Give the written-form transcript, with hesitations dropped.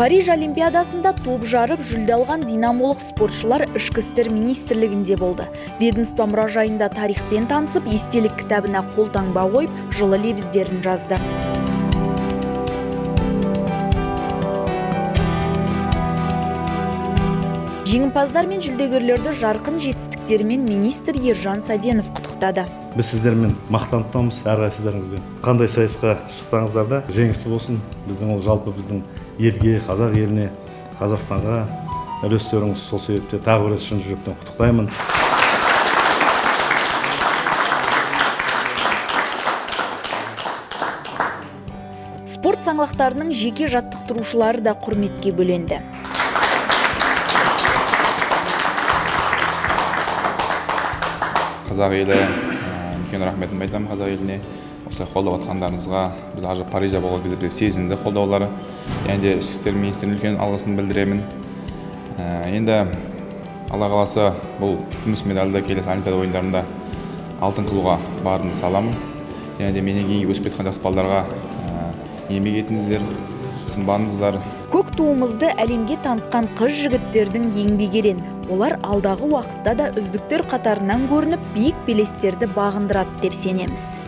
Париж Олимпиадасында топ жарып жүлде алған динамолық спортшылар Ішкі істер министрлігінде болды. Ведомство мұражайында тарихпен танысып, естелік кітабына қолтаңба қойып, жылы лебіздерін жазды. Жеңімпаздар мен жүлдегерлерді жарқын жетістіктерімен министр Ержан Саденов құттықтады. Біз сіздермен мақтанып тұрамыз, әрқайсыларыңызбен. Қандай сайысқа шықсаңыздар да жеңісті болсын. Біздің ол жалпы біздің елге, қазақ еліне, Қазақстанға үлестеріңіз, сол себепте тағы бір рет шын жүректен құттықтаймын. Спорт саңлақтарының жеке жаттықтырушылары да құрметке бөленді. Қазақ елі, үлкен рахметімді айтамын қазақ еліне. Осылай қолдап атқандарыңызға, біз ажы Парижде болған кезде сезінді қолдаулары. Енді ішкі істер министрінің үлкен алғысын білдіремін. Енді Алла қаласа бұл күміс медальді келесі Олимпиада ойындарында алтын қылуға барымды саламын. Және де менен кейін өсіп кеткен жас балаларға еңбек етіңіздер, сынбаңыздар. Көк туымызды әлемге танытқан қыз жігіттердің еңбек ерен. Олар алдағы уақытта да үздіктер қатарынан көрініп, биік белестерді бағындырады деп сенеміз.